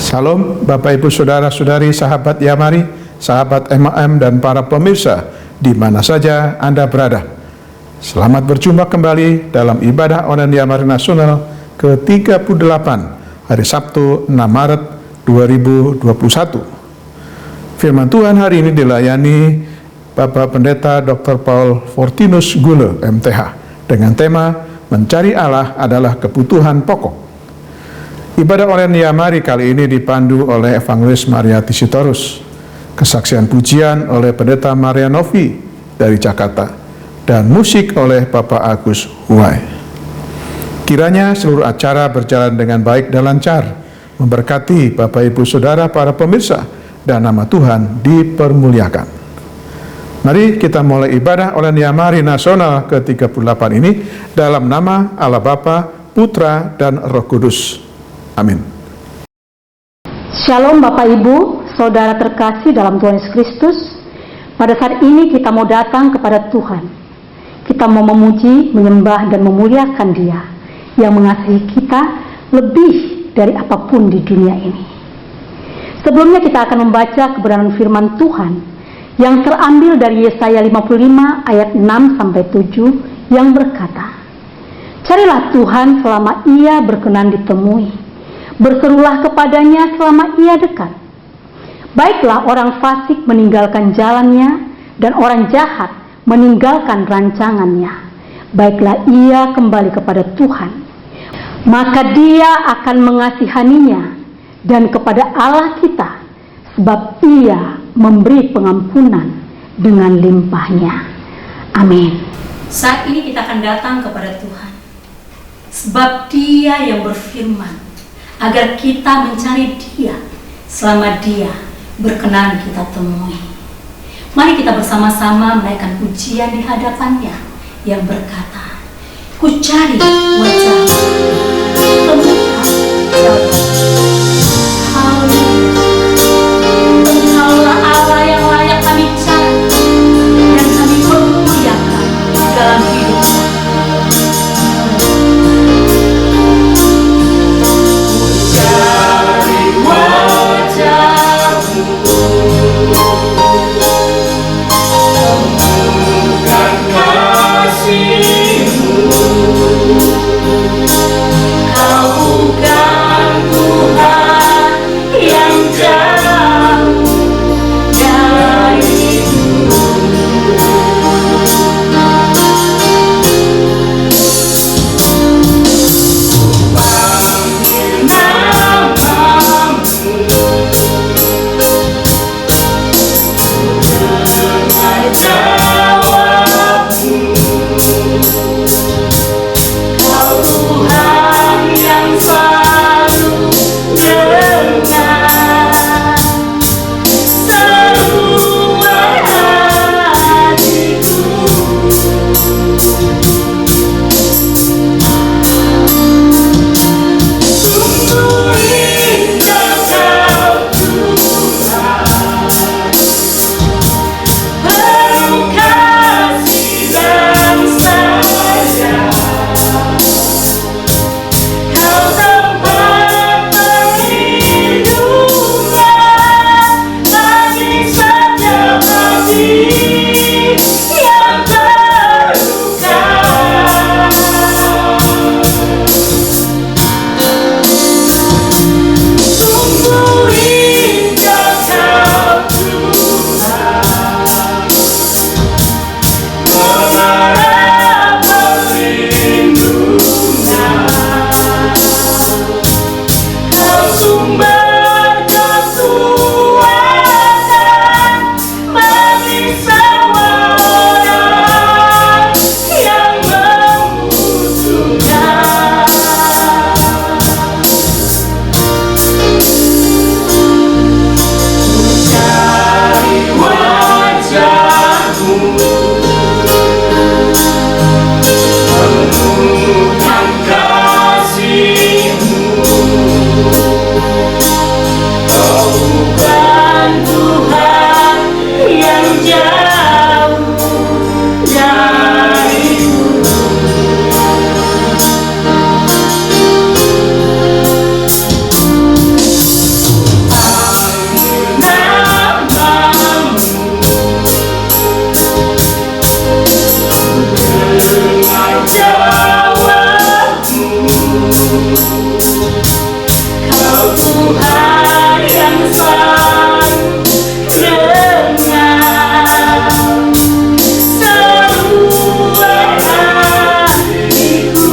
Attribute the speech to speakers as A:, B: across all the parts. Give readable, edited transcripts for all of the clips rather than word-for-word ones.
A: Salam Bapak Ibu Saudara-saudari, sahabat Yamari, sahabat MAM dan para pemirsa di mana saja Anda berada. Selamat berjumpa kembali dalam ibadah online Yamari Nasional ke-38 hari Sabtu 6 Maret 2021. Firman Tuhan hari ini dilayani Bapak Pendeta Dr. Paul Fortinus Gule, MTH, dengan tema Mencari Allah adalah kebutuhan pokok. Ibadah online Yamari kali ini dipandu oleh Evangelis Mariati Sitorus, kesaksian pujian oleh Pendeta Maria Novi dari Jakarta, dan musik oleh Bapak Agus Huwai. Kiranya seluruh acara berjalan dengan baik dan lancar, memberkati Bapak Ibu Saudara para pemirsa, dan nama Tuhan dipermuliakan. Mari kita mulai ibadah online Yamari Nasional ke-38 ini dalam nama Allah Bapa, Putra, dan Roh Kudus. Amin.
B: Shalom Bapak Ibu, Saudara terkasih dalam Tuhan Yesus Kristus. Pada saat ini kita mau datang kepada Tuhan. Kita mau memuji, menyembah, dan memuliakan Dia yang mengasihi kita lebih dari apapun di dunia ini. Sebelumnya kita akan membaca kebenaran firman Tuhan yang terambil dari Yesaya 55 ayat 6-7 yang berkata, "Carilah Tuhan selama Ia berkenan ditemui. Berserulah kepadanya selama Ia dekat. Baiklah orang fasik meninggalkan jalannya, dan orang jahat meninggalkan rancangannya. Baiklah ia kembali kepada Tuhan, maka Dia akan mengasihaninya, dan kepada Allah kita, sebab Ia memberi pengampunan dengan limpahnya." Amin.
C: Saat ini kita akan datang kepada Tuhan, sebab Dia yang berfirman agar kita mencari Dia selama Dia berkenan kita temui. Mari kita bersama-sama menaikkan pujian di hadapannya yang berkata, "Ku cari wajah-Mu, temukan jalan." Haleluya. Engkaulah Allah yang layak kami cari dan kami permuliakan dalam hidup.
D: Temukan kasih-Mu.
C: Kau Tuhan yang selalu dengar seruan hatiku.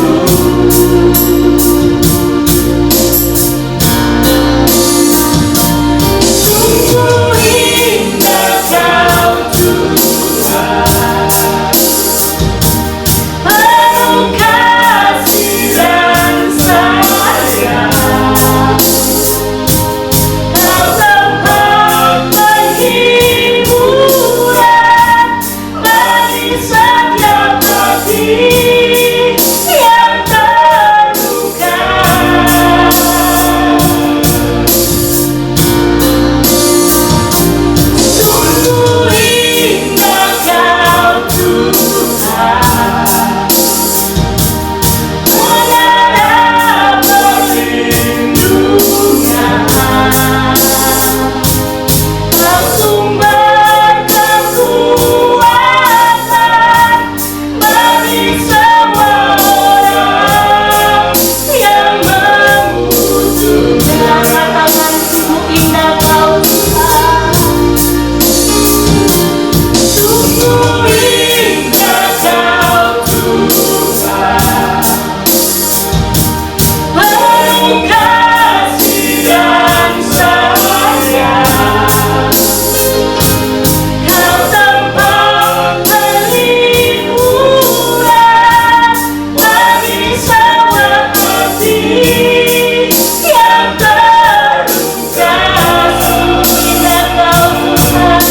C: Sungguh indah Kau Tuhan, penuh kasih dan sayang. Kau tempat penghiburan bagi setiap hati yang terluka. Sungguh indah Kau Tuhan, menara perlindungan. Kau sumber kekuatan bagi semua orang yang membutuhkan. Katakan sungguh indah Kau Tuhan, sungguh indah Kau Tuhan, penuh kasih dan sayang. Kau tempat perlindungan bagi semua hati yang terluka. Sungguh indah Kau Tuhan,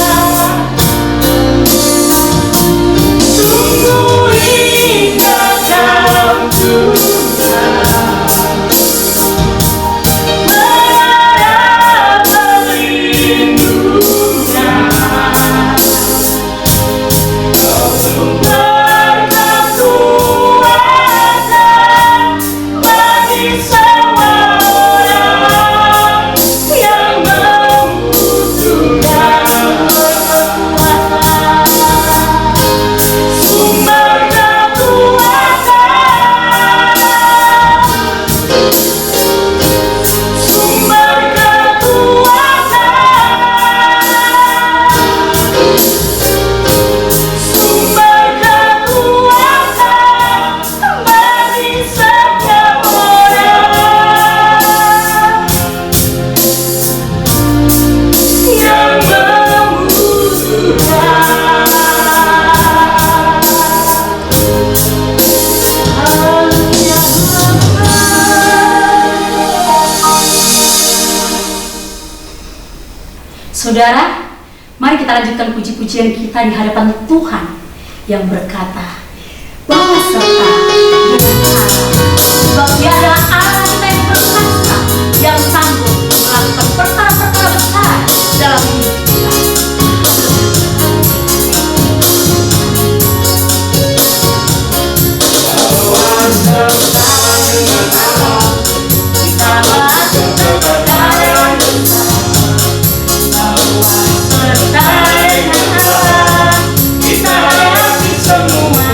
C: sungguh indah Kau Tuhan, menara perlindungan. Kau sumber kekuatan bagi semua orang yang membutuhkan kekuatan. Sumber kekuatan, sumber kekuatan, sumber kekuatan bagi setiap orang yang membutuhkan. Haleluya. Saudara, mari kita lanjutkan puji-pujian kita di hadapan Tuhan yang berkata bahwa serta dengan Allah, sebab Dia adalah Allah kita yang berkuasa, yang sanggup melakukan perkara-perkara besar dalam hidup kita. Kita masuk ke perkara besar, serta dengan Allah kita hadapi semua.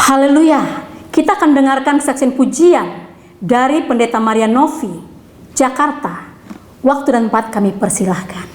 B: Haleluya. Kita akan dengarkan kesaksian pujian dari Pendeta Maria Novi, Jakarta. Waktu dan tempat kami persilahkan.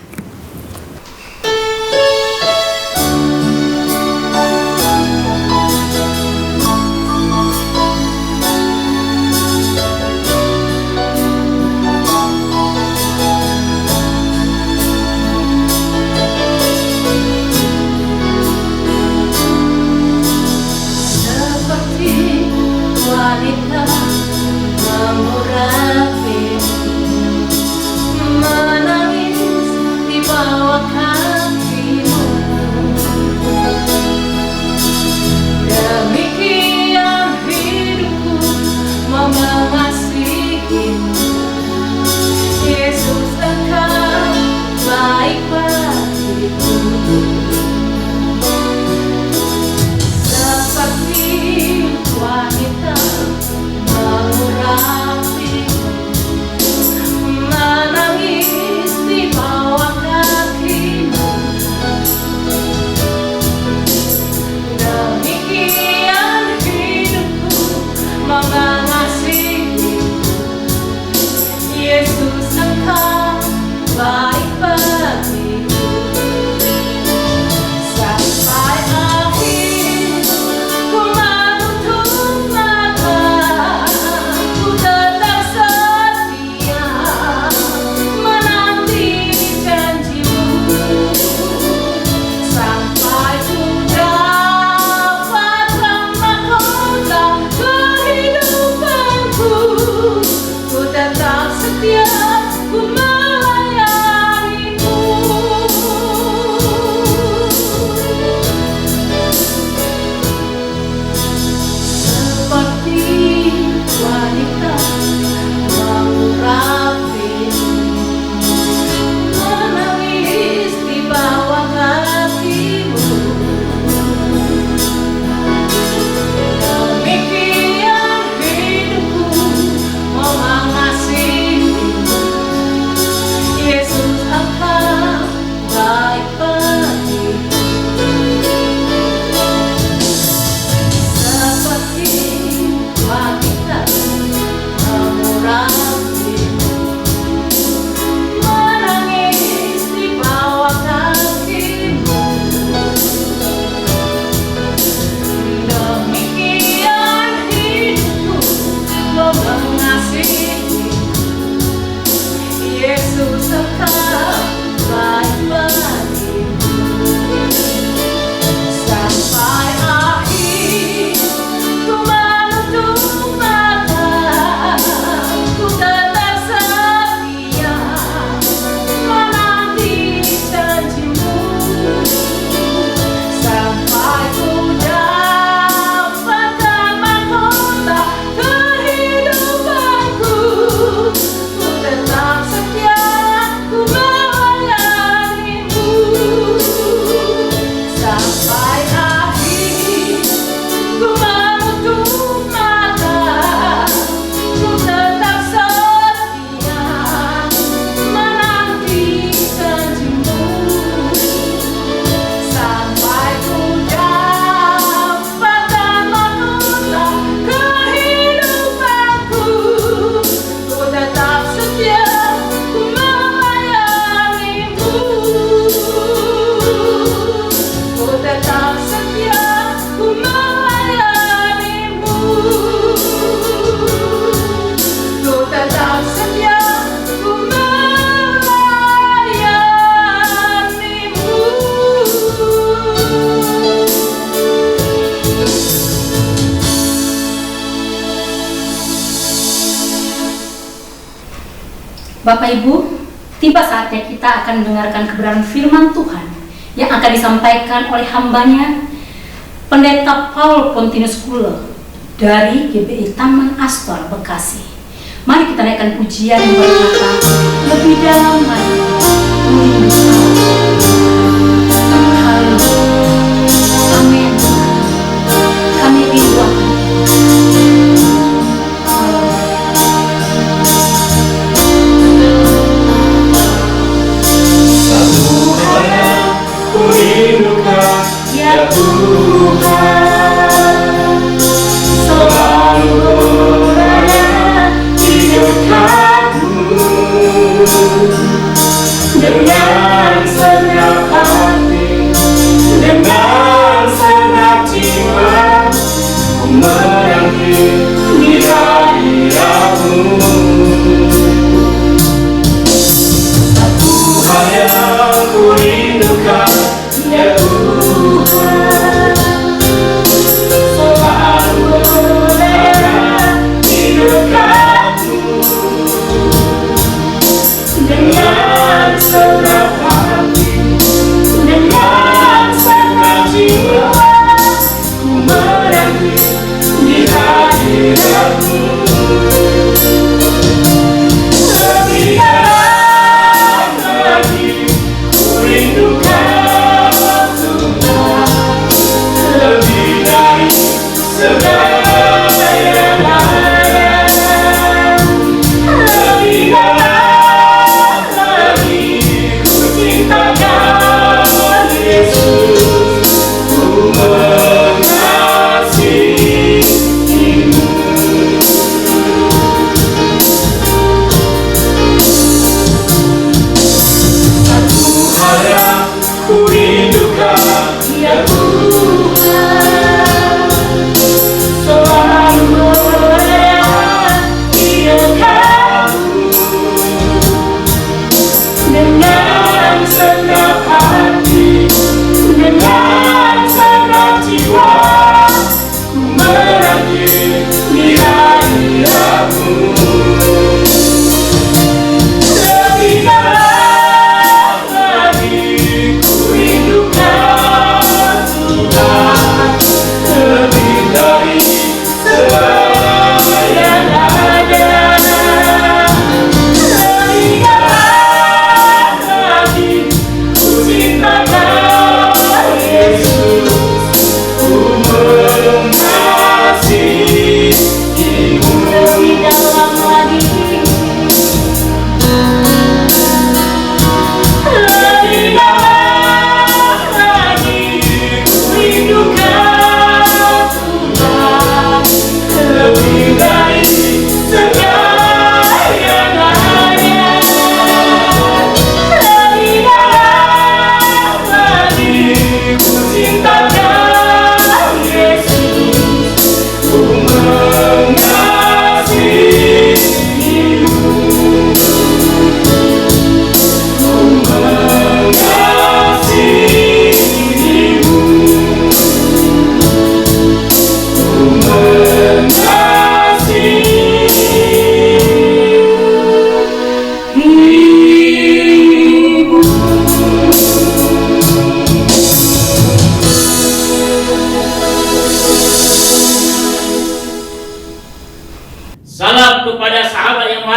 C: Bapak Ibu, tiba saatnya kita akan mendengarkan kebenaran firman Tuhan yang akan disampaikan oleh hambanya Pendeta Paul Pontinus Kule dari GBI Taman Astor, Bekasi. Mari kita naikkan pujian yang berkata, lebih dalam lagi, amin. Kami rindu akan
D: rindukan ya Tuhan,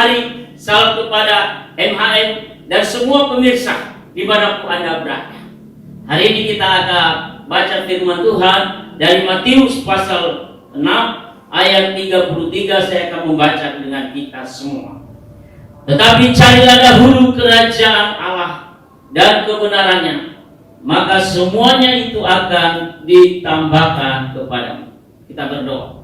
D: Yamari, salam kepada MHM dan semua pemirsa dimanapun Anda berada. Hari ini kita akan baca firman Tuhan dari Matius pasal 6 ayat 33. Saya akan membaca dengan kita semua. Tetapi carilah dahulu kerajaan Allah dan kebenarannya, maka semuanya itu akan ditambahkan kepadamu. Kita berdoa.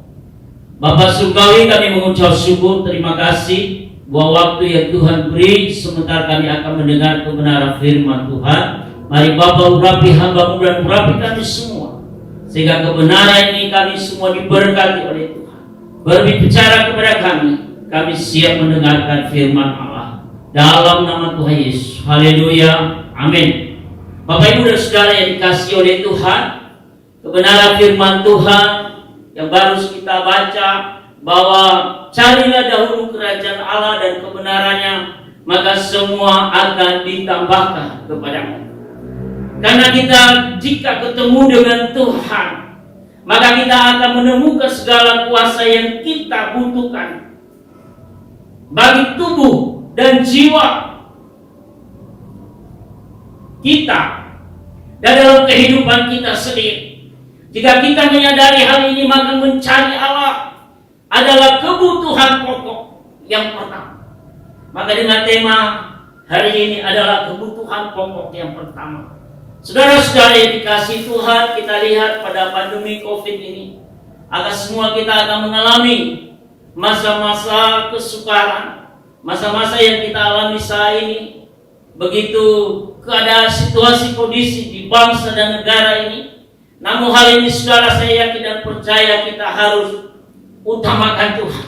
D: Bapa surgawi, kami mengucap syukur, terima kasih bahwa waktu yang Tuhan beri sementara kami akan mendengar kebenaran firman Tuhan. Mari Bapa urapi hamba-Mu dan urapi kami semua, sehingga kebenaran ini kami semua diberkati oleh Tuhan. Berbicara kepada kami siap mendengarkan firman Allah. Dalam nama Tuhan Yesus, haleluya, amin. Bapak Ibu dan Saudara yang dikasihi oleh Tuhan, kebenaran firman Tuhan yang baru kita baca, bahwa carilah dahulu kerajaan Allah dan kebenarannya, maka semua akan ditambahkan kepadamu. Karena kita jika ketemu dengan Tuhan, maka kita akan menemukan segala kuasa yang kita butuhkan bagi tubuh dan jiwa kita dan dalam kehidupan kita sendiri. Jika kita menyadari hal ini, maka mencari Allah adalah kebutuhan pokok yang pertama. Maka dengan tema hari ini adalah kebutuhan pokok yang pertama. Saudara-saudara yang dikasihi Tuhan, kita lihat pada pandemi COVID ini, akan semua kita akan mengalami masa-masa kesukaran, masa-masa yang kita alami saat ini. Begitu keadaan situasi kondisi di bangsa dan negara ini. Namun hal ini saudara, saya yakin dan percaya kita harus utamakan Tuhan.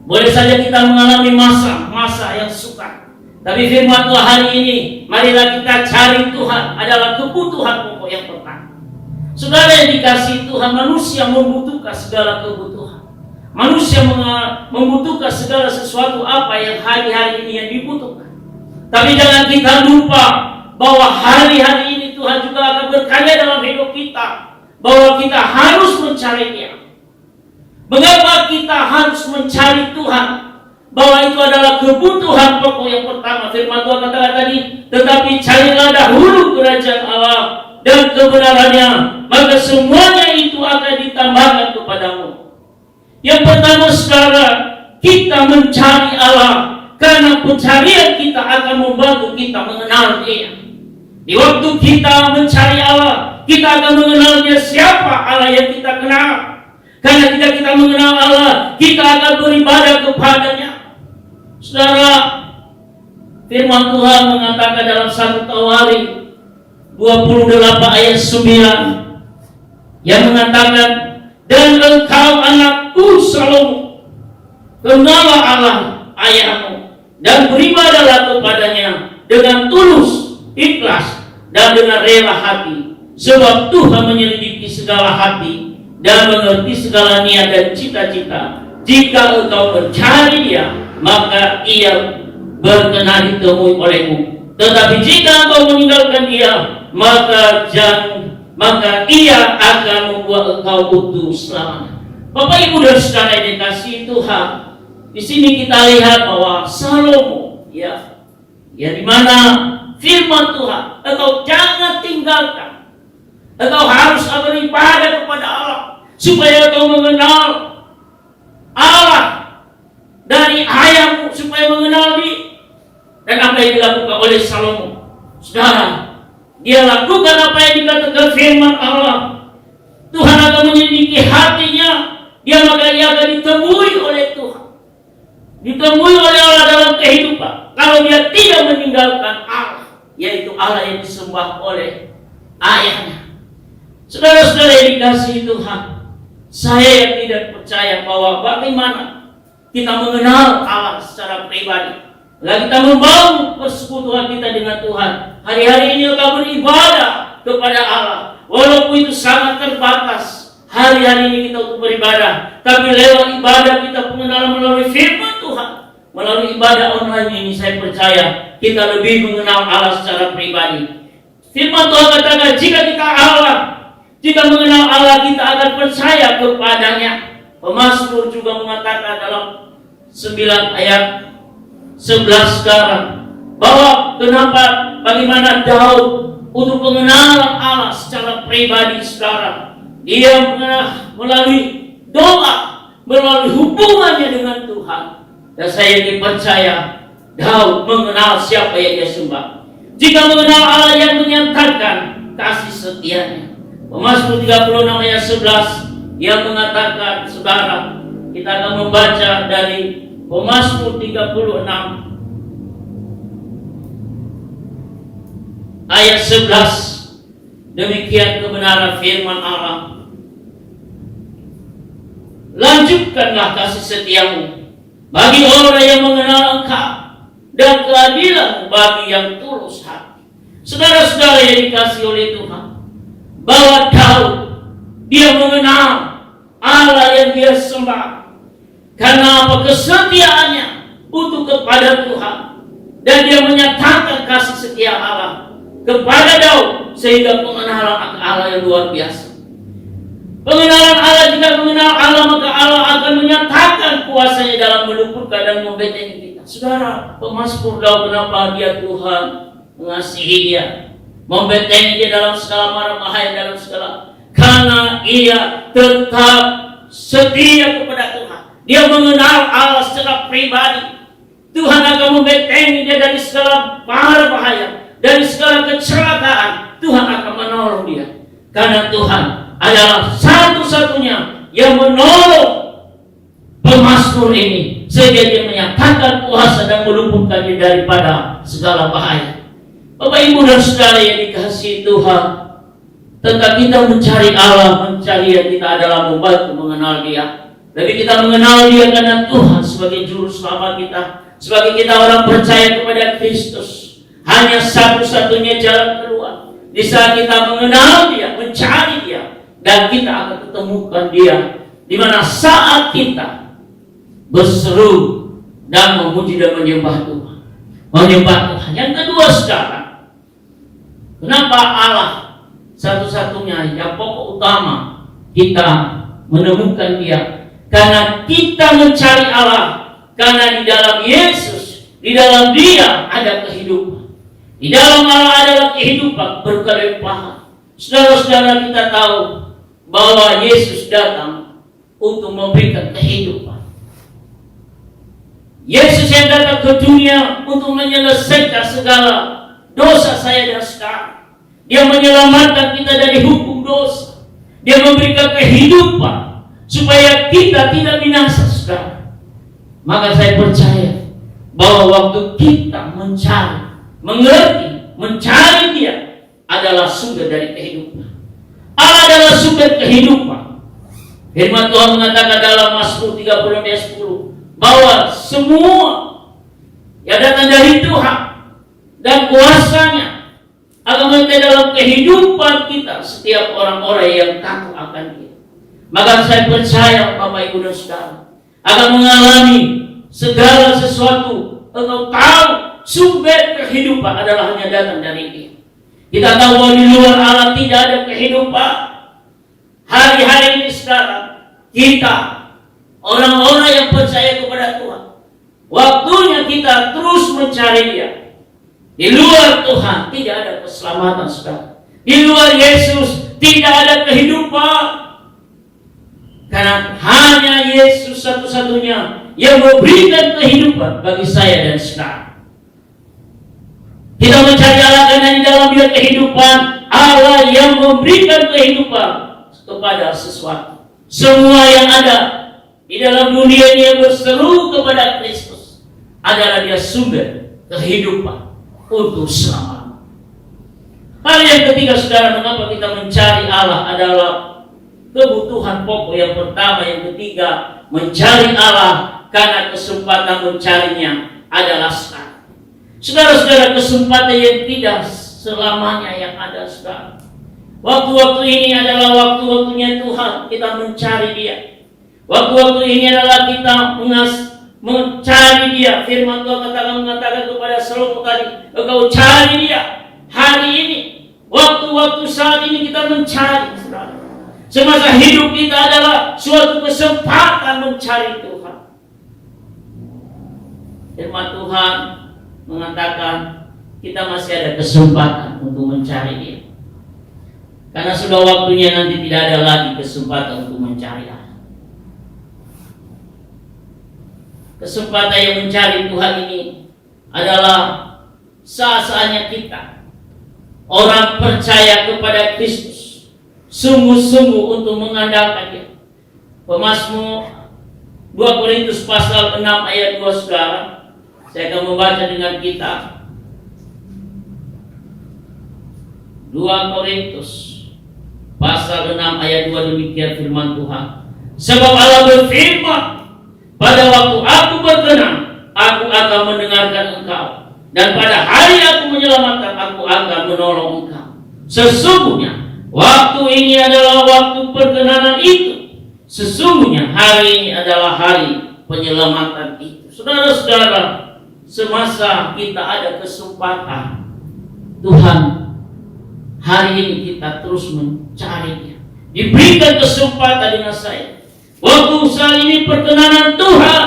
D: Boleh saja kita mengalami masa-masa yang sukar, tapi firman Tuhan hari ini, marilah kita cari Tuhan adalah kebutuhan pokok yang pertama. Saudara yang dikasihi Tuhan, manusia membutuhkan segala kebutuhan. Manusia membutuhkan segala sesuatu apa yang hari-hari ini yang dibutuhkan. Tapi jangan kita lupa bahwa hari-hari ini Tuhan juga akan berkarya dalam hidup kita, bahwa kita harus mencari Dia. Mengapa kita harus mencari Tuhan? Bahwa itu adalah kebutuhan pokok yang pertama. Firman Tuhan katakan tadi, tetapi carilah dahulu kerajaan Allah dan kebenarannya, maka semuanya itu akan ditambahkan kepadamu. Yang pertama saudara, kita mencari Allah, karena pencarian kita akan membantu kita mengenal Dia. Di waktu kita mencari Allah, kita akan mengenal Dia siapa Allah yang kita kenal. Karena jika kita mengenal Allah, kita akan beribadah kepada-Nya. Saudara, firman Tuhan mengatakan dalam 1 Tawarik 28 ayat 9 yang mengatakan, dan engkau anakku Salomo, kenallah Allah ayahmu dan beribadahlah kepada-Nya dengan tulus, ikhlas dan dengan rela hati, sebab Tuhan menyelidiki segala hati dan mengerti segala niat dan cita-cita. Jika engkau mencari Dia, maka Ia berkenan ditemui olehmu. Tetapi jika engkau meninggalkan Dia, maka Ia akan membuat engkau putus selamanya. Bapak Ibu dan Saudara yang dikasihi Tuhan, di sini kita lihat bahwa Salomo, ya di mana firman Tuhan, engkau jangan tinggalkan. Engkau harus beribadah kepada Allah, supaya engkau mengenal Allah dari ayahmu, supaya mengenal Dia. Dan apa yang dilakukan oleh Salomo, saudara, dia lakukan apa yang dikatakan firman Allah. Tuhan akan menyelidiki hatinya, maka dia akan ditemui oleh Tuhan, ditemui oleh Allah dalam kehidupan. Kalau dia tidak meninggalkan Allah, yaitu Allah yang disembah oleh ayahnya. Saudara-saudara yang dikasihi Tuhan, saya yang tidak percaya bahwa bagaimana kita mengenal Allah secara pribadi, lalu kita membangun persekutuan kita dengan Tuhan. Hari-hari ini kita beribadah kepada Allah, walaupun itu sangat terbatas. Hari-hari ini kita untuk beribadah, tapi lewat ibadah kita pengenalan melalui firman Tuhan, melalui ibadah online ini, saya percaya kita lebih mengenal Allah secara pribadi. Firman Tuhan katakan, jika mengenal Allah, kita akan percaya kepada-Nya. Pemazmur juga mengatakan dalam 9 ayat 11 sekarang, bahwa kenapa, bagaimana Daud untuk pengenalan Allah secara pribadi sekarang, dia melalui doa, melalui hubungannya dengan Tuhan. Dan saya dipercaya Daud mengenal siapa yang dia sembah. Jika mengenal Allah yang menyatakan kasih setianya. Mazmur 36 ayat 11 yang mengatakan, saudara, kita akan membaca dari Mazmur 36 ayat 11. Demikian kebenaran firman Allah. Lanjutkanlah kasih setiamu bagi orang yang mengenal Engkau, dan keadilan bagi yang tulus hati. Saudara-saudara yang dikasihi oleh Tuhan, bahwa Daud, dia mengenal Allah yang dia sembah. Karena apa? Kesetiaannya untuk kepada Tuhan. Dan dia menyatakan kasih setia Allah kepada Daud, sehingga pengenalan akan Allah yang luar biasa. Pengenalan Allah, jika mengenal Allah, maka Allah akan menyatakan kuasanya dalam meluputkan dan membentengi kita. Saudara, pemazmur Daud, kenapa dia Tuhan mengasihi dia, membentengi dia dalam segala mara bahaya, dalam segala, karena ia tetap setia kepada Tuhan. Dia mengenal Allah secara pribadi. Tuhan akan membentengi dia dari segala mara bahaya, dari segala kecelakaan. Tuhan akan menolong dia, karena Tuhan adalah satu-satunya yang menolong pemazmur ini, sehingga dia menyatakan kuasa dan meluputkan dia daripada segala bahaya. Bapak, Ibu, dan saudara yang dikasihi Tuhan, tentang kita mencari Allah, mencari dia, kita adalah membantu mengenal dia. Tapi kita mengenal dia karena Tuhan sebagai juru selamat kita, sebagai kita orang percaya kepada Kristus. Hanya satu-satunya jalan keluar. Di saat kita mengenal dia, mencari dia, dan kita akan ketemukan dia, di mana saat kita berseru dan memuji dan menyembah Tuhan. Menyembah Tuhan. Yang kedua sekarang, kenapa Allah satu-satunya yang pokok utama kita menemukan dia? Karena kita mencari Allah, karena di dalam Yesus, di dalam dia ada kehidupan. Di dalam Allah adalah kehidupan berkelimpahan. Saudara-saudara, kita tahu bahwa Yesus datang untuk memberikan kehidupan. Yesus yang datang ke dunia untuk menyelesaikan segala dosa saya dan sekarang. Dia menyelamatkan kita dari hukum dosa. Dia memberikan kehidupan supaya kita tidak binasa, saudara. Maka saya percaya bahwa waktu kita mencari, mengerti, mencari dia adalah sumber dari kehidupan. Allah adalah sumber kehidupan. Firman Tuhan mengatakan dalam Mazmur 30 ayat 10 bahwa semua yang datang dari Tuhan dan kuasanya akan menjadi dalam kehidupan kita setiap orang-orang yang takut akan dia. Maka saya percaya Bapak, Ibu, dan saudara akan mengalami segala sesuatu. Engkau tahu sumber kehidupan adalah hanya datang dari dia. Kita tahu bahwa di luar Allah tidak ada kehidupan. Hari-hari ini saudara, kita orang-orang yang percaya kepada Tuhan, waktunya kita terus mencari dia. Di luar Tuhan tidak ada keselamatan, saudara. Di luar Yesus tidak ada kehidupan. Karena hanya Yesus satu-satunya yang memberikan kehidupan bagi saya dan saudara. Kita mencari Allah karena di dalam dia kehidupan. Allah yang memberikan kehidupan kepada sesuatu. Semua yang ada di dalam dunia ini yang berseru kepada Kristus adalah dia sumber kehidupan untuk selama. Hal yang ketiga, saudara, mengapa kita mencari Allah adalah kebutuhan pokok yang pertama. Yang ketiga, mencari Allah karena kesempatan mencarinya adalah sekarang. Saudara-saudara, kesempatan yang tidak selamanya yang ada, saudara. Waktu-waktu ini adalah waktu-waktunya Tuhan kita mencari dia. Waktu-waktu ini adalah kita mencari dia. Firman Tuhan mengatakan kepada Salomo tadi, engkau cari dia hari ini. Waktu-waktu saat ini kita mencari, saudara. Semasa hidup kita adalah suatu kesempatan mencari Tuhan. Firman Tuhan mengatakan kita masih ada kesempatan untuk mencari Dia. Karena sudah waktunya nanti tidak ada lagi kesempatan untuk mencari Allah. Kesempatan yang mencari Tuhan ini adalah saat-saatnya kita orang percaya kepada Kristus sungguh-sungguh untuk mengandalkan Dia. Pemazmur 2 Korintus pasal 6 ayat 2, saudara. Saya akan membaca dengan kita. 2 Korintus pasal 6 ayat 2, demikian firman Tuhan. Sebab Allah berfirman, pada waktu aku berkenan, aku akan mendengarkan engkau. Dan pada hari aku menyelamatkan, aku akan menolong engkau. Sesungguhnya waktu ini adalah waktu perkenanan itu. Sesungguhnya hari ini adalah hari penyelamatan itu. Saudara-saudara, semasa kita ada kesempatan, Tuhan hari ini kita terus mencari Dia. Diberikan kesempatan dengan saya. Waktu saat ini perkenanan Tuhan,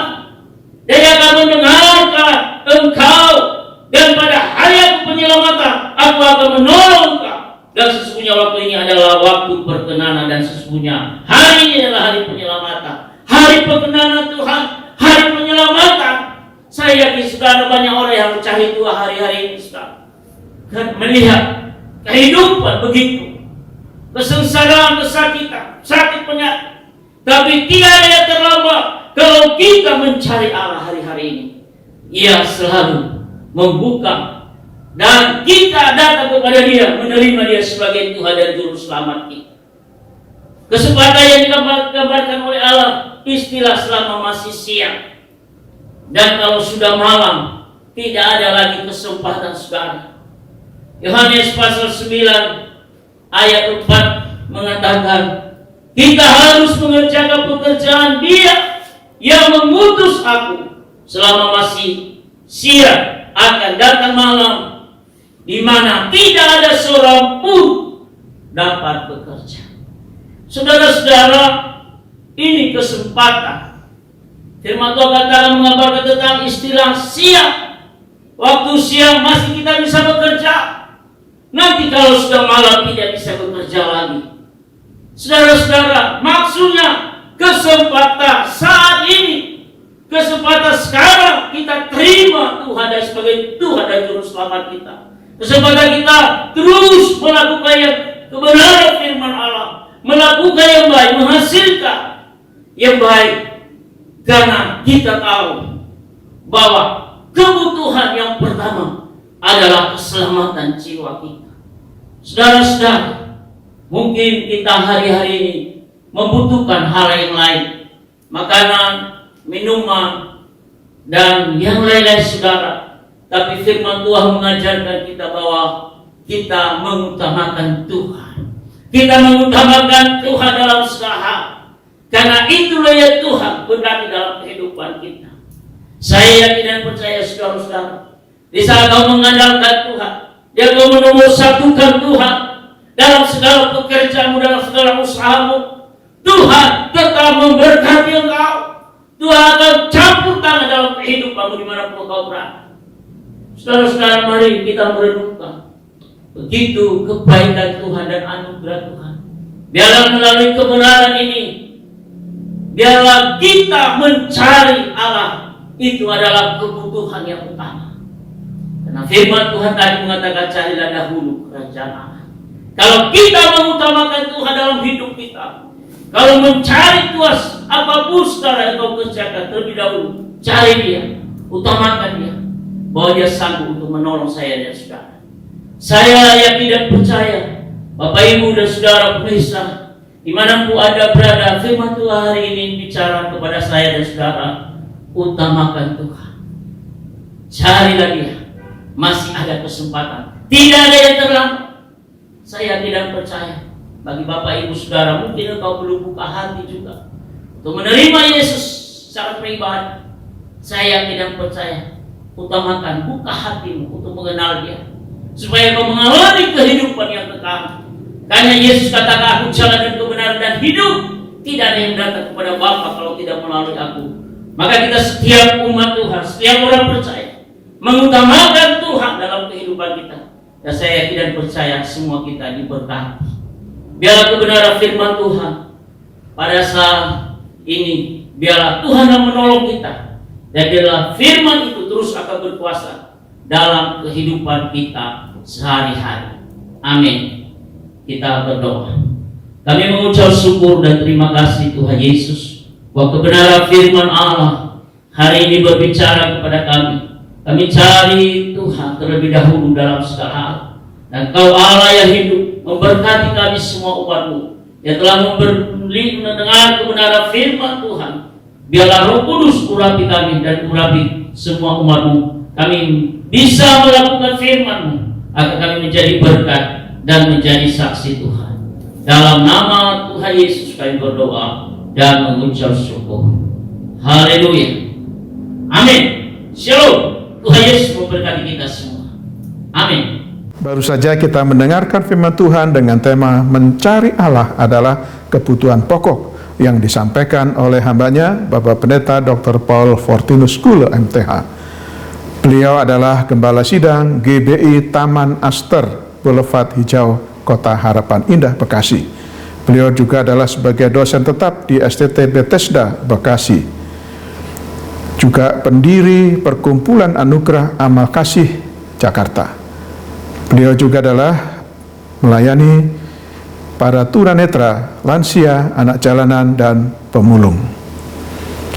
D: Dia akan mendengarkan engkau. Dan pada hari aku penyelamatan, aku akan menolong engkau. Dan sesungguhnya waktu ini adalah waktu perkenanan, dan sesungguhnya hari ini adalah hari penyelamatan, hari perkenanan Tuhan, hari penyelamatan. Saya yakin saudara banyak orang yang mencari Tuhan hari-hari ini, saudara. Melihat kehidupan begitu, kesengsaraan, kesakitan, sakit, penyakit. Tapi tidak ada yang terlambat kalau kita mencari Allah hari-hari ini. Ia selalu membuka dan kita datang kepada Dia, menerima Dia sebagai Tuhan dan Juru Selamat kita. Kesempatan yang digambarkan oleh Allah, istilah selama masih siang. Dan kalau sudah malam, tidak ada lagi kesempatan, saudara. Yohanes pasal 9 ayat 4 mengatakan, kita harus mengerjakan pekerjaan Dia yang mengutus aku. Selama masih siang, akan datang malam, di mana tidak ada seorang pun dapat bekerja. Saudara-saudara, ini kesempatan. Firman Tuhan katakan mengabarkan tentang istilah siang. Waktu siang masih kita bisa bekerja. Nanti kalau sudah malam tidak bisa bekerja lagi. Saudara-saudara, maksudnya kesempatan saat ini, kesempatan sekarang kita terima Tuhan dan sebagai Tuhan dan Juru Selamat kita. Kesempatan kita terus melakukan yang kebenaran firman Allah, melakukan yang baik, menghasilkan yang baik. Karena kita tahu bahwa kebutuhan yang pertama adalah keselamatan jiwa kita. Saudara-saudara, mungkin kita hari-hari ini membutuhkan hal yang lain, makanan, minuman, dan yang lain-lain, saudara. Tapi firman Tuhan mengajarkan kita bahwa kita mengutamakan Tuhan. Kita mengutamakan Tuhan dalam segala hal. Karena itulah ya Tuhan berarti dalam kehidupan kita. Saya yakin dan percaya, saudara-saudara, di saat kau mengandalkan Tuhan, Dia kau menomorsatukan Tuhan dalam segala pekerjaanmu, dalam segala usahamu, Tuhan tetap memberkati engkau. Tuhan akan campur tangan dalam kehidupanmu dimanapun kau berada. Saudara-saudara, mari kita merenungkan begitu kebaikan Tuhan dan anugerah Tuhan. Biarlah melalui kebenaran ini, biarlah kita mencari Allah. Itu adalah kebutuhan yang utama. Karena firman Tuhan tadi mengatakan, carilah dahulu kerajaan Allah. Kalau kita mengutamakan Tuhan dalam hidup kita, kalau mencari Tuhan apapun saudara yang kau kerjakan, terlebih dahulu cari Dia, utamakan Dia, bahwa Dia sanggup untuk menolong saya dan saudara. Saya yang tidak percaya, Bapak Ibu dan saudara pemirsa, dimanapun Anda berada, firman Tuhan hari ini bicara kepada saya dan saudara, utamakan Tuhan. Carilah Dia, masih ada kesempatan, tidak ada yang terlambat. Saya tidak percaya, bagi Bapak Ibu saudara, mungkin engkau belum buka hati juga untuk menerima Yesus secara pribadi. Saya tidak percaya, utamakan, buka hatimu untuk mengenal Dia, supaya kau mengalami kehidupan yang kekal. Karena Yesus katakan, aku jalan dan kebenaran dan hidup, tidak ada yang datang kepada Bapa kalau tidak melalui aku. Maka kita setiap umat Tuhan, setiap orang percaya mengutamakan Tuhan dalam kehidupan kita. Dan saya yakin dan percaya semua kita diberkati. Biarlah kebenaran firman Tuhan pada saat ini, biarlah Tuhan yang menolong kita. Dan biarlah firman itu terus akan berkuasa dalam kehidupan kita sehari-hari. Amin. Kita berdoa. Kami mengucap syukur dan terima kasih Tuhan Yesus bahwa kebenaran firman Allah hari ini berbicara kepada kami. Kami cari Tuhan terlebih dahulu dalam segala hal. Dan Kau Allah yang hidup memberkati kami semua umat-Mu yang telah mendengar kebenaran firman Tuhan. Biarlah Roh Kudus urapi kami dan urapi semua umat-Mu. Kami bisa melakukan firman-Mu agar kami menjadi berkat dan menjadi saksi Tuhan. Dalam nama Tuhan Yesus kami berdoa dan mengucap syukur. Haleluya. Amin. Shalom. Tuhan Yesus memberkati kita semua. Amin.
A: Baru saja kita mendengarkan firman Tuhan dengan tema mencari Allah adalah kebutuhan pokok yang disampaikan oleh hambanya Bapak Pendeta Dr. Paul Fortinus Kule MTH. Beliau adalah Gembala Sidang GBI Taman Aster, Boulevard Hijau, Kota Harapan Indah, Bekasi. Beliau juga adalah sebagai dosen tetap di STT Bethesda, Bekasi. Juga pendiri Perkumpulan Anugerah Amal Kasih, Jakarta. Beliau juga adalah melayani para tunanetra, lansia, anak jalanan, dan pemulung.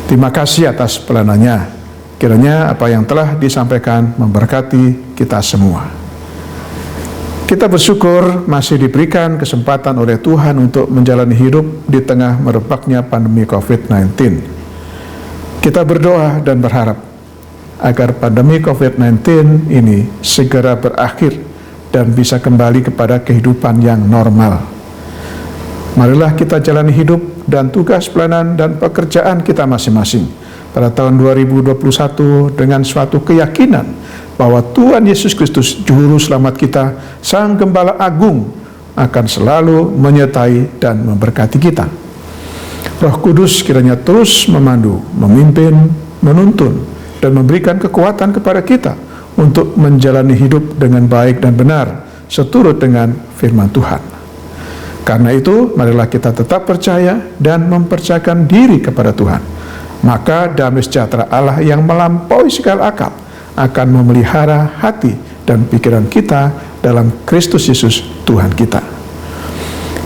A: Terima kasih atas pelayanannya. Kiranya apa yang telah disampaikan memberkati kita semua. Kita bersyukur masih diberikan kesempatan oleh Tuhan untuk menjalani hidup di tengah merebaknya pandemi COVID-19. Kita berdoa dan berharap agar pandemi COVID-19 ini segera berakhir dan bisa kembali kepada kehidupan yang normal. Marilah kita jalani hidup dan tugas pelayanan dan pekerjaan kita masing-masing pada tahun 2021 dengan suatu keyakinan bahwa Tuhan Yesus Kristus Juru Selamat kita, Sang Gembala Agung, akan selalu menyertai dan memberkati kita. Roh Kudus kiranya terus memandu, memimpin, menuntun, dan memberikan kekuatan kepada kita untuk menjalani hidup dengan baik dan benar seturut dengan firman Tuhan. Karena itu, marilah kita tetap percaya dan mempercayakan diri kepada Tuhan. Maka damai sejahtera Allah yang melampaui segala akal akan memelihara hati dan pikiran kita dalam Kristus Yesus Tuhan kita.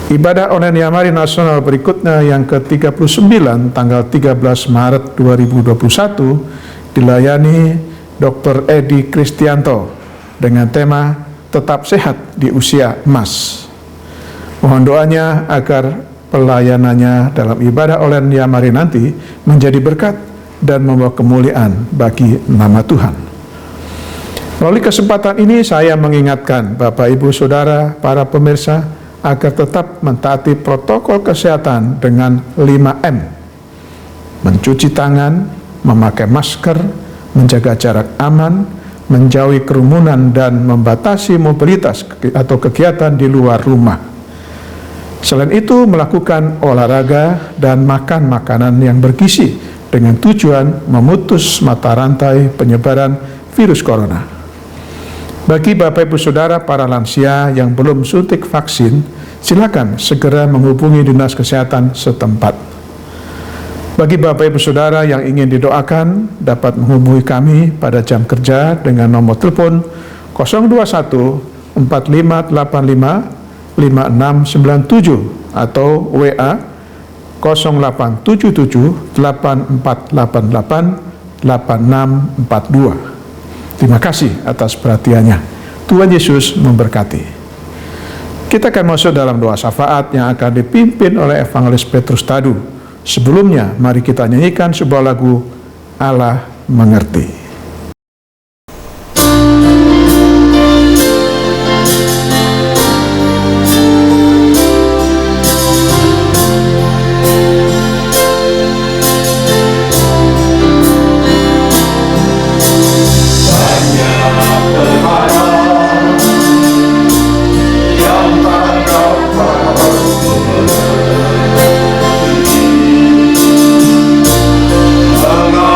A: Ibadah online Yamari Nasional berikutnya yang ke-39 tanggal 13 Maret 2021 dilayani Dr. Edi Kristianto dengan tema Tetap Sehat di Usia Emas. Mohon doanya agar pelayanannya dalam ibadah online Yamari nanti menjadi berkat dan membawa kemuliaan bagi nama Tuhan. Melalui kesempatan ini saya mengingatkan Bapak, Ibu, Saudara, para pemirsa agar tetap mentaati protokol kesehatan dengan 5M. Mencuci tangan, memakai masker, menjaga jarak aman, menjauhi kerumunan, dan membatasi mobilitas atau kegiatan di luar rumah. Selain itu, melakukan olahraga dan makan makanan yang bergizi dengan tujuan memutus mata rantai penyebaran virus corona. Bagi Bapak Ibu Saudara para lansia yang belum suntik vaksin, silakan segera menghubungi Dinas Kesehatan setempat. Bagi Bapak Ibu Saudara yang ingin didoakan, dapat menghubungi kami pada jam kerja dengan nomor telepon 021 4585 5697 atau WA 0877 8488 8642. Terima kasih atas perhatiannya. Tuhan Yesus memberkati. Kita akan masuk dalam doa syafaat yang akan dipimpin oleh Evangelis Petrus Tadu. Sebelumnya, mari kita nyanyikan sebuah lagu Allah Mengerti.
E: Allah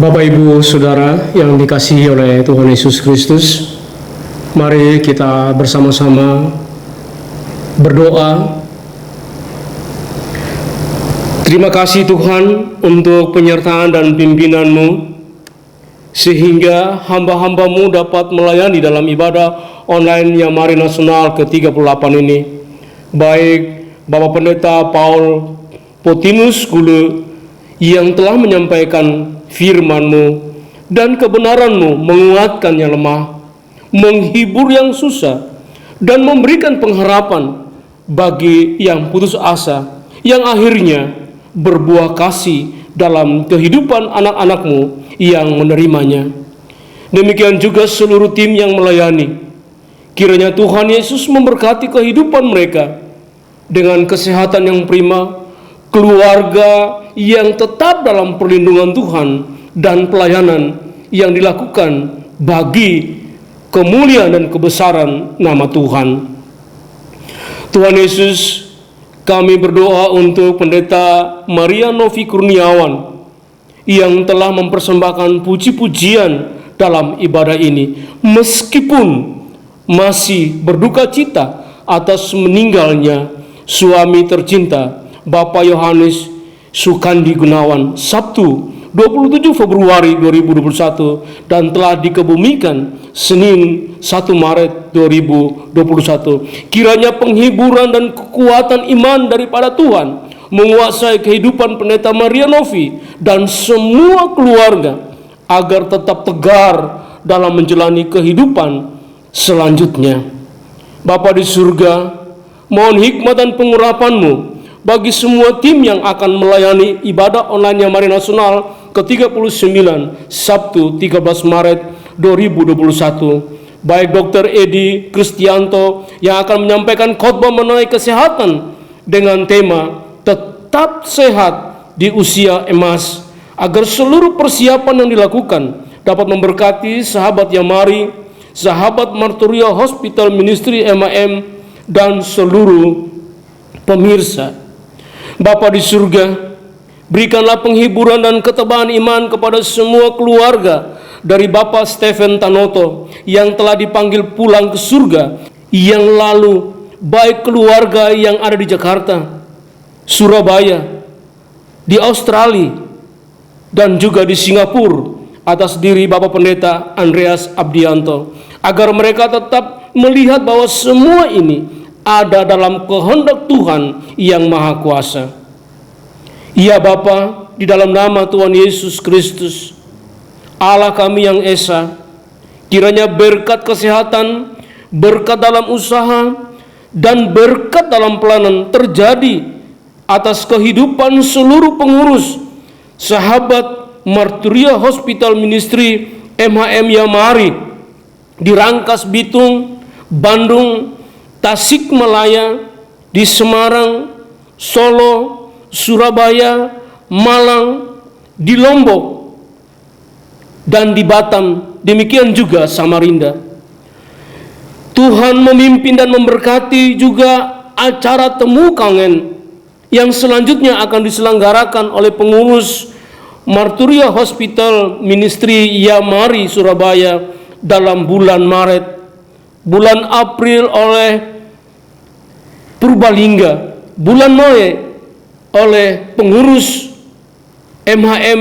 E: Bapak, Ibu, Saudara yang dikasihi oleh Tuhan Yesus Kristus, mari kita bersama-sama berdoa. Terima kasih Tuhan untuk penyertaan dan pimpinan-Mu, sehingga hamba-hamba-Mu dapat melayani dalam ibadah online Yamari Nasional ke-38 ini. Baik Bapak Pendeta Paul Potinus Gule yang telah menyampaikan firman-Mu dan kebenaran-Mu, menguatkan yang lemah, menghibur yang susah, dan memberikan pengharapan bagi yang putus asa, yang akhirnya berbuah kasih dalam kehidupan anak-anak-Mu yang menerimanya. Demikian juga seluruh tim yang melayani. Kiranya Tuhan Yesus memberkati kehidupan mereka dengan kesehatan yang prima, keluarga yang tetap dalam perlindungan Tuhan, dan pelayanan yang dilakukan bagi kemuliaan dan kebesaran nama Tuhan. Tuhan Yesus, kami berdoa untuk Pendeta Maria Novi Kurniawan yang telah mempersembahkan puji-pujian dalam ibadah ini, meskipun masih berduka cita atas meninggalnya suami tercinta Bapak Yohanes Sukandi Gunawan, Sabtu 27 Februari 2021, dan telah dikebumikan Senin 1 Maret 2021. Kiranya penghiburan dan kekuatan iman daripada Tuhan menguasai kehidupan Pendeta Maria Novi dan semua keluarga, agar tetap tegar dalam menjalani kehidupan selanjutnya. Bapa di surga, mohon hikmat dan pengurapan-Mu bagi semua tim yang akan melayani ibadah online Yamari Nasional ke-39 Sabtu 13 Maret 2021. Baik Dr. Edi Kristianto yang akan menyampaikan khotbah mengenai kesehatan dengan tema tetap sehat di usia emas, agar seluruh persiapan yang dilakukan dapat memberkati sahabat Yamari, sahabat Marturia Hospital Ministry MAM, dan seluruh pemirsa. Bapa di surga, berikanlah penghiburan dan ketebahan iman kepada semua keluarga dari Bapak Stephen Tanoto yang telah dipanggil pulang ke surga yang lalu, baik keluarga yang ada di Jakarta, Surabaya, di Australia, dan juga di Singapura, atas diri Bapak Pendeta Andreas Abdianto, agar mereka tetap melihat bahwa semua ini ada dalam kehendak Tuhan yang Maha Kuasa. Ya Bapa, di dalam nama Tuhan Yesus Kristus, Allah kami yang esa, kiranya berkat kesehatan, berkat dalam usaha, dan berkat dalam pelayanan terjadi atas kehidupan seluruh pengurus sahabat Marturia Hospital Ministry MHM Yamari di Rangkas Bitung, Bandung, Tasikmalaya, di Semarang, Solo, Surabaya, Malang, di Lombok, dan di Batam, demikian juga Samarinda. Tuhan memimpin dan memberkati juga acara temu kangen yang selanjutnya akan diselenggarakan oleh pengurus Marturia Hospital Ministry Yamari Surabaya dalam bulan Maret, bulan April oleh Purbalingga, bulan Mei oleh pengurus MHM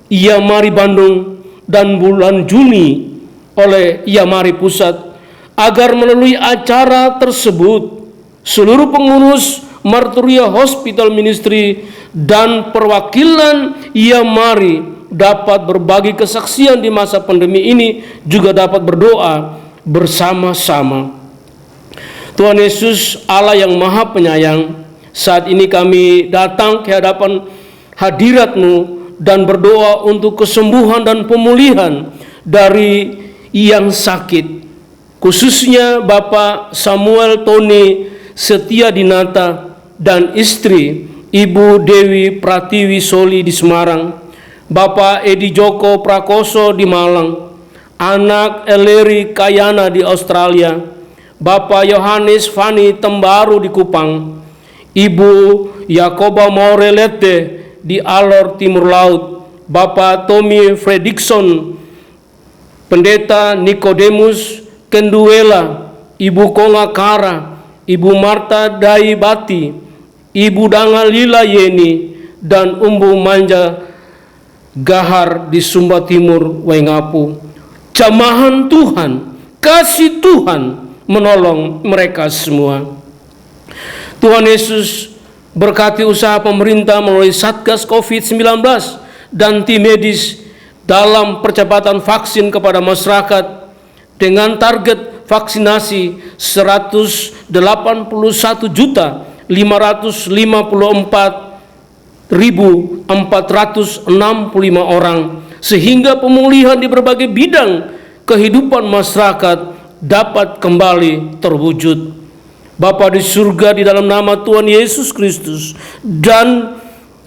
E: Yamari Bandung, dan bulan Juni oleh Yamari Pusat, agar melalui acara tersebut seluruh pengurus Marturia Hospital Ministry dan perwakilan Yamari dapat berbagi kesaksian di masa pandemi ini, juga dapat berdoa bersama-sama. Tuhan Yesus, Allah yang Maha Penyayang, saat ini kami datang ke hadapan hadirat-Mu dan berdoa untuk kesembuhan dan pemulihan dari yang sakit, khususnya Bapak Samuel Tony Setia Dinata dan istri Ibu Dewi Pratiwi Soli di Semarang, Bapak Edi Joko Prakoso di Malang, anak Eleri Kayana di Australia, Bapak Yohanes Fani Tembaru di Kupang, Ibu Yakoba Maurelete di Alor Timur Laut, Bapak Tommy Fredrickson, Pendeta Nikodemus Kenduela, Ibu Konga Kara, Ibu Marta Dai Bati, Ibu Danga Lila Yeni, dan Umbu Manja Gahar di Sumba Timur, Waingapu. Jamahan Tuhan, kasih Tuhan menolong mereka semua. Tuhan Yesus berkati usaha pemerintah melalui Satgas COVID-19 dan tim medis dalam percepatan vaksin kepada masyarakat dengan target vaksinasi 181.454.465 orang, sehingga pemulihan di berbagai bidang kehidupan masyarakat dapat kembali terwujud. Bapa di surga, di dalam nama Tuhan Yesus Kristus dan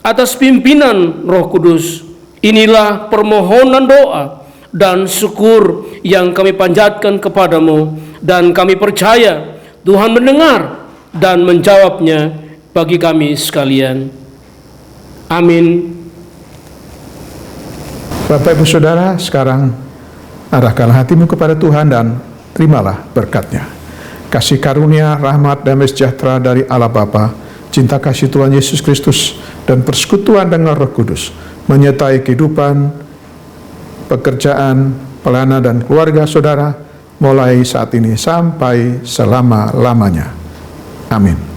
E: atas pimpinan Roh Kudus, inilah permohonan doa dan syukur yang kami panjatkan kepadamu, dan kami percaya Tuhan mendengar dan menjawabnya bagi kami sekalian. Amin.
A: Bapak Ibu Saudara, sekarang arahkanlah hatimu kepada Tuhan dan terimalah berkat-Nya. Kasih karunia, rahmat, damai sejahtera dari Allah Bapa, cinta kasih Tuhan Yesus Kristus, dan persekutuan dengan Roh Kudus menyertai kehidupan, pekerjaan, pelayanan, dan keluarga saudara mulai saat ini sampai selama-lamanya. Amin.